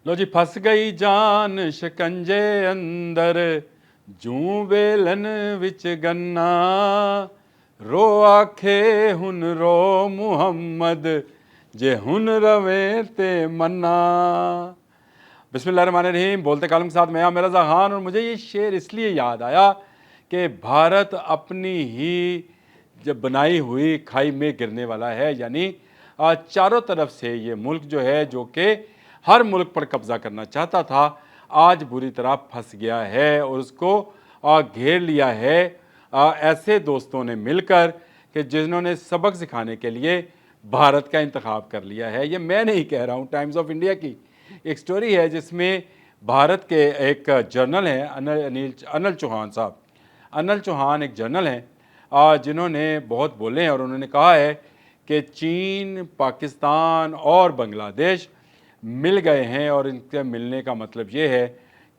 लो जी फस गई जान शिकंजे अंदर जूं वेलन विच गन्ना रो आखे हुन रो मुहम्मद जे हुन रवे ते मन्ना। बिस्मिल्लाहिर्रहमानिर्रहीम। बोलते कालम के साथ मैं मेरा जहान। और मुझे ये शेर इसलिए याद आया कि भारत अपनी ही जब बनाई हुई खाई में गिरने वाला है, यानी चारों तरफ से ये मुल्क जो है, जो कि हर मुल्क पर कब्जा करना चाहता था, आज बुरी तरह फंस गया है और उसको घेर लिया है ऐसे दोस्तों ने मिलकर कि जिन्होंने सबक सिखाने के लिए भारत का इंतखाब कर लिया है। ये मैं नहीं कह रहा हूँ, टाइम्स ऑफ इंडिया की एक स्टोरी है जिसमें भारत के एक जर्नल हैं अनिल चौहान साहब। अनिल चौहान एक जर्नल हैं जिन्होंने बहुत बोले हैं और उन्होंने कहा है कि चीन, पाकिस्तान और बांग्लादेश मिल गए हैं और इनके मिलने का मतलब ये है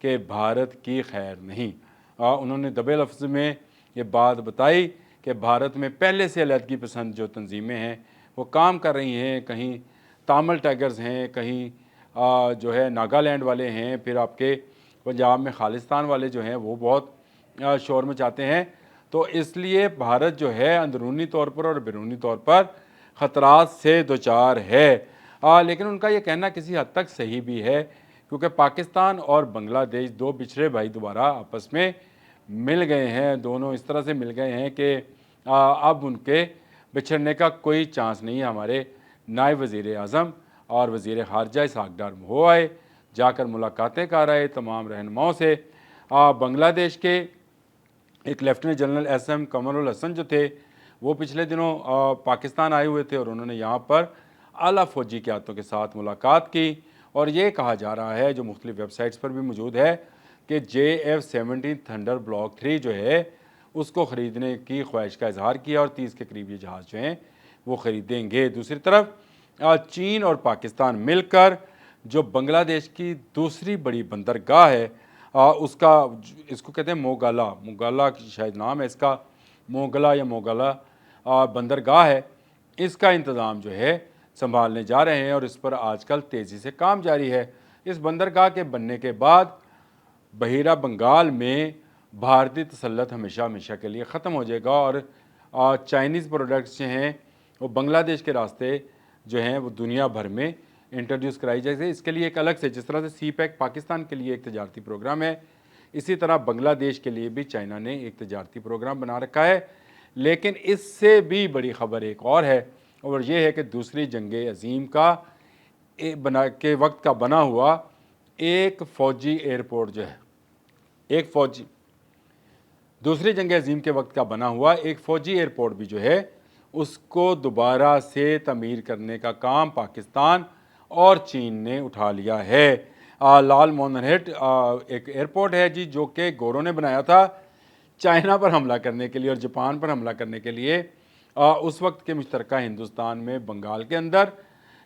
कि भारत की खैर नहीं। उन्होंने दबे लफ्ज़ में ये बात बताई कि भारत में पहले से अलहदगी पसंद जो तंजीमें हैं वो काम कर रही हैं। कहीं तामिल टाइगर्स हैं, कहीं जो है नागालैंड वाले हैं, फिर आपके पंजाब में खालिस्तान वाले जो हैं वो बहुत शोर मचाते हैं। तो इसलिए भारत जो है अंदरूनी तौर पर और बैरूनी तौर पर ख़तरात से दो चार है। लेकिन उनका ये कहना किसी हद तक सही भी है, क्योंकि पाकिस्तान और बांग्लादेश दो पिछड़े भाई दोबारा आपस में मिल गए हैं। दोनों इस तरह से मिल गए हैं कि अब उनके बिछड़ने का कोई चांस नहीं है। हमारे नायब वज़ीर आज़म और वज़ीर ख़ारजा इसहाक़ डार हो आए, जाकर मुलाकातें कर आए तमाम रहनुमाओं से। बांग्लादेश के एक lieutenant general SM Kamrul Hasan जो थे वो पिछले दिनों पाकिस्तान आए हुए थे और उन्होंने यहाँ पर आला फ़ौजी क़यादतों के साथ मुलाकात की। और ये कहा जा रहा है, जो मुख्तलिफ़ वेबसाइट्स पर भी मौजूद है, कि JF-17 थंडर ब्लॉक 3 जो है उसको ख़रीदने की ख्वाहिश का इजहार किया और 30 के करीब ये जहाज़ जो हैं वो ख़रीदेंगे। दूसरी तरफ चीन और पाकिस्तान मिलकर जो बांग्लादेश की दूसरी बड़ी बंदरगाह है उसका, इसको कहते हैं मोगला शायद नाम है इसका, मोगला या मोगला बंदरगाह है, इसका इंतज़ाम जो है संभालने जा रहे हैं और इस पर आजकल तेज़ी से काम जारी है। इस बंदरगाह के बनने के बाद बहिरा बंगाल में भारतीय तसल्लुत हमेशा हमेशा के लिए ख़त्म हो जाएगा और चाइनीज़ प्रोडक्ट्स जो हैं वो बांग्लादेश के रास्ते जो हैं वो दुनिया भर में इंट्रोड्यूस कराई जाएगी। इसके लिए एक अलग से, जिस तरह से CPEC पाकिस्तान के लिए एक तजारती प्रोग्राम है, इसी तरह बांग्लादेश के लिए भी चाइना ने एक तजारती प्रोग्राम बना रखा है। लेकिन इससे भी बड़ी ख़बर एक और है, और ये है कि दूसरी जंग अज़ीम का के वक्त का बना हुआ एक फ़ौजी एयरपोर्ट जो है, एक फ़ौजी दूसरी जंग अज़ीम के वक्त का बना हुआ एक फ़ौजी एयरपोर्ट भी जो है उसको दोबारा से तमीर करने का काम पाकिस्तान और चीन ने उठा लिया है। लाल मोहनहेट एक एयरपोर्ट है जी, जो कि गोरों ने बनाया था चाइना पर हमला करने के लिए और जापान पर हमला करने के लिए उस वक्त के मुश्तरका हिंदुस्तान में बंगाल के अंदर।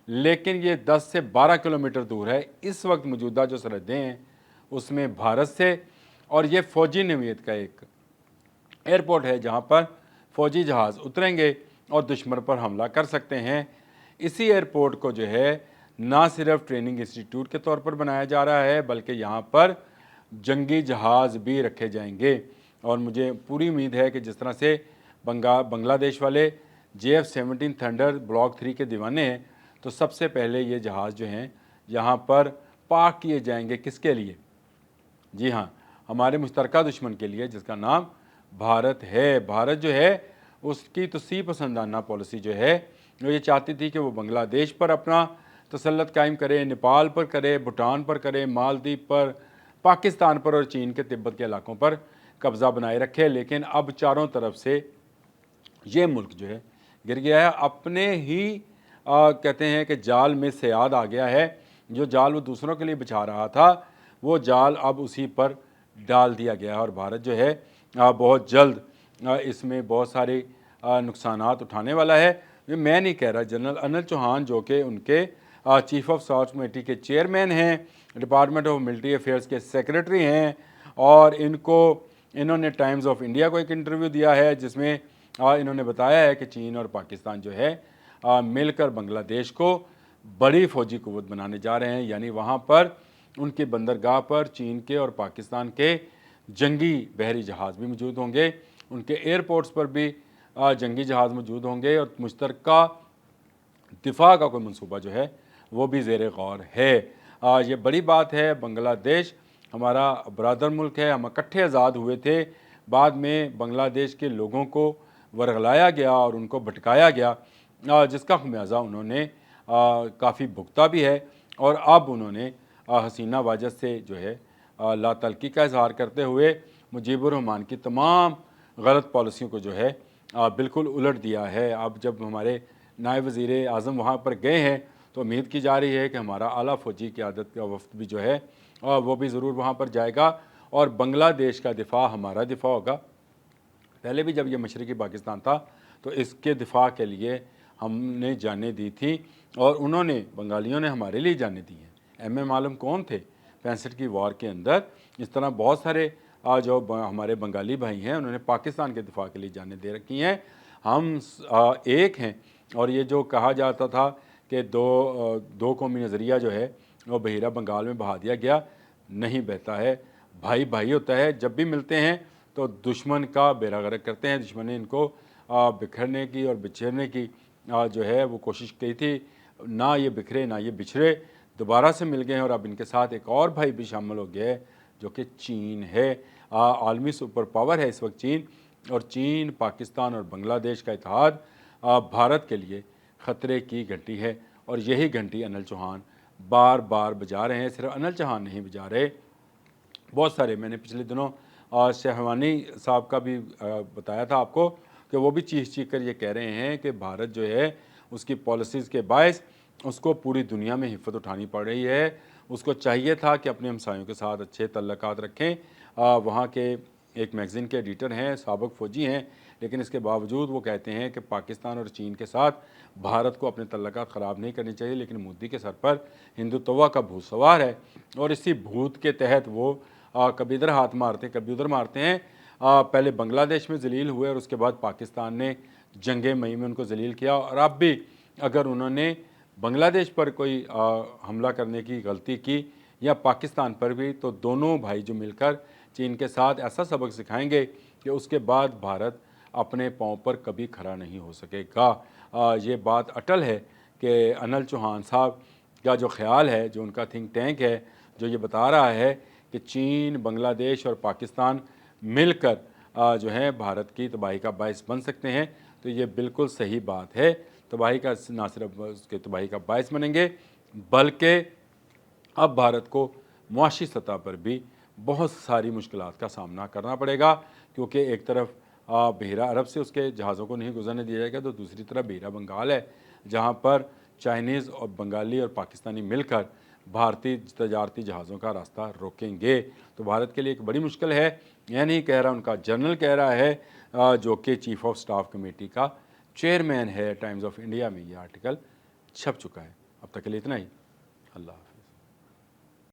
लेकिन ये 10 से 12 किलोमीटर दूर है इस वक्त मौजूदा जो सरहदें हैं उसमें भारत से। और ये फ़ौजी नवीयत का एक एयरपोर्ट है जहाँ पर फ़ौजी जहाज़ उतरेंगे और दुश्मन पर हमला कर सकते हैं। इसी एयरपोर्ट को जो है ना सिर्फ ट्रेनिंग इंस्टीट्यूट के तौर पर बनाया जा रहा है, बल्कि यहाँ पर जंगी जहाज़ भी रखे जाएंगे। और मुझे पूरी उम्मीद है कि जिस तरह से बांग्लादेश वाले JF-17 थंडर ब्लॉक 3 के दीवाने हैं, तो सबसे पहले ये जहाज़ जो हैं यहाँ पर पार्क किए जाएंगे। किसके लिए? जी हाँ, हमारे मुश्तरका दुश्मन के लिए, जिसका नाम भारत है। भारत जो है उसकी तो सी पसंदाना पॉलिसी जो है वो ये चाहती थी कि वो बांग्लादेश पर अपना तसल्लुत कायम करे, नेपाल पर करे, भूटान पर करे, मालदीव पर, पाकिस्तान पर और चीन के तिब्बत के इलाकों पर कब्ज़ा बनाए रखे। लेकिन अब चारों तरफ से ये मुल्क जो है गिर गया है, अपने ही कहते हैं कि जाल में सयाद आ गया है। जो जाल वो दूसरों के लिए बिछा रहा था वो जाल अब उसी पर डाल दिया गया है और भारत जो है बहुत जल्द इसमें बहुत सारे नुकसानात उठाने वाला है। ये मैं नहीं कह रहा, जनरल अनिल चौहान जो कि उनके चीफ ऑफ स्टाफ कमेटी के चेयरमैन हैं, डिपार्टमेंट ऑफ मिलिट्री अफेयर्स के सेक्रेटरी हैं, और इन्होंने टाइम्स ऑफ इंडिया को एक इंटरव्यू दिया है जिसमें इन्होंने बताया है कि चीन और पाकिस्तान जो है मिलकर बांग्लादेश को बड़ी फ़ौजी कुव्वत बनाने जा रहे हैं। यानी वहाँ पर उनकी बंदरगाह पर चीन के और पाकिस्तान के जंगी बहरी जहाज़ भी मौजूद होंगे, उनके एयरपोर्ट्स पर भी जंगी जहाज़ मौजूद होंगे और मुश्तरका दिफा का कोई मंसूबा जो है वो भी ज़ेर गौर है। ये बड़ी बात है। बांग्लादेश हमारा बरादर मुल्क है, हम इकट्ठे आज़ाद हुए थे, बाद में बांग्लादेश के लोगों को वरगलाया गया और उनको भटकाया गया, जिसका खमियाजा उन्होंने काफ़ी भुगता भी है। और अब उन्होंने हसीना वाजद से जो है लातल्की का इजहार करते हुए मुजीबुर रहमान की तमाम गलत पॉलिसियों को जो है बिल्कुल उलट दिया है। अब जब हमारे नायब वज़ीर आज़म वहाँ पर गए हैं तो उम्मीद की जा रही है कि हमारा आला फ़ौजी क़यादत का वफ़द भी जो है वो भी ज़रूर वहाँ पर जाएगा और बांग्लादेश का दिफा हमारा दिफा होगा। पहले भी जब ये मशरक़ी पाकिस्तान था तो इसके दिफा के लिए हमने जानें दी थी और उन्होंने बंगालियों ने हमारे लिए जानें दी हैं। एम आलम कौन थे 65 की वार के अंदर। इस तरह बहुत सारे जो हमारे बंगाली भाई हैं उन्होंने पाकिस्तान के दिफा के लिए जानें दे रखी हैं। हम एक हैं। और ये जो कहा जाता था कि दो कौमी नज़रिया जो है वो बहिरा बंगाल में बहा दिया गया, नहीं बहता है। भाई भाई होता है। जब भी मिलते हैं तो दुश्मन का बेड़ा गर्क करते हैं। दुश्मन ने इनको बिखरने की और बिछेरने की जो है वो कोशिश की थी। ना ये बिखरे ना ये बिछड़े, दोबारा से मिल गए हैं और अब इनके साथ एक और भाई भी शामिल हो गया है जो कि चीन है। आलमी सुपर पावर है इस वक्त चीन। और चीन, पाकिस्तान और बांग्लादेश का इत्तेहाद भारत के लिए ख़तरे की घंटी है और यही घंटी अनिल चौहान बार बार बजा रहे हैं। सिर्फ अनिल चौहान नहीं बजा रहे, बहुत सारे। मैंने पिछले दिनों शहवानी साहब का भी बताया था आपको कि वो भी चीख कर ये कह रहे हैं कि भारत जो है उसकी पॉलिसीज़ के बायस उसको पूरी दुनिया में हिफ़्फ़त उठानी पड़ रही है। उसको चाहिए था कि अपने हमसायों के साथ अच्छे तल्लुकात रखें। वहाँ के एक मैगज़ीन के एडिटर हैं, साबिक़ फ़ौजी हैं, लेकिन इसके बावजूद वो कहते हैं कि पाकिस्तान और चीन के साथ भारत को अपने तल्लुकात ख़राब नहीं करनी चाहिए। लेकिन मोदी के सर पर हिंदुत्व का भूत सवार है और इसी भूत के तहत वो कभी इधर हाथ मारते हैं कभी उधर मारते हैं। पहले बांग्लादेश में जलील हुए और उसके बाद पाकिस्तान ने जंग मई में उनको जलील किया। और अब भी अगर उन्होंने बांग्लादेश पर कोई हमला करने की गलती की या पाकिस्तान पर भी, तो दोनों भाई जो मिलकर चीन के साथ ऐसा सबक सिखाएंगे कि उसके बाद भारत अपने पाँव पर कभी खड़ा नहीं हो सकेगा। ये बात अटल है कि अनिल चौहान साहब का जो ख्याल है, जो उनका थिंक टैंक है, जो ये बता रहा है कि चीन, बांग्लादेश और पाकिस्तान मिलकर जो है भारत की तबाही का बायस बन सकते हैं, तो ये बिल्कुल सही बात है। तबाही का ना सिर्फ उसके तबाही का बायस बनेंगे बल्कि अब भारत को मुआशी सतह पर भी बहुत सारी मुश्किलात का सामना करना पड़ेगा, क्योंकि एक तरफ बहिरा अरब से उसके जहाज़ों को नहीं गुजरने दिया जाएगा, तो दूसरी तरफ बहिरा बंगाल है जहाँ पर चाइनीज़ और बंगाली और पाकिस्तानी मिलकर भारतीय तजारती जहाज़ों का रास्ता रोकेंगे। तो भारत के लिए एक बड़ी मुश्किल है। यह नहीं कह रहा, उनका जनरल कह रहा है, जो कि चीफ ऑफ स्टाफ कमेटी का चेयरमैन है। टाइम्स ऑफ इंडिया में ये आर्टिकल छप चुका है। अब तक के लिए इतना ही। अल्लाह।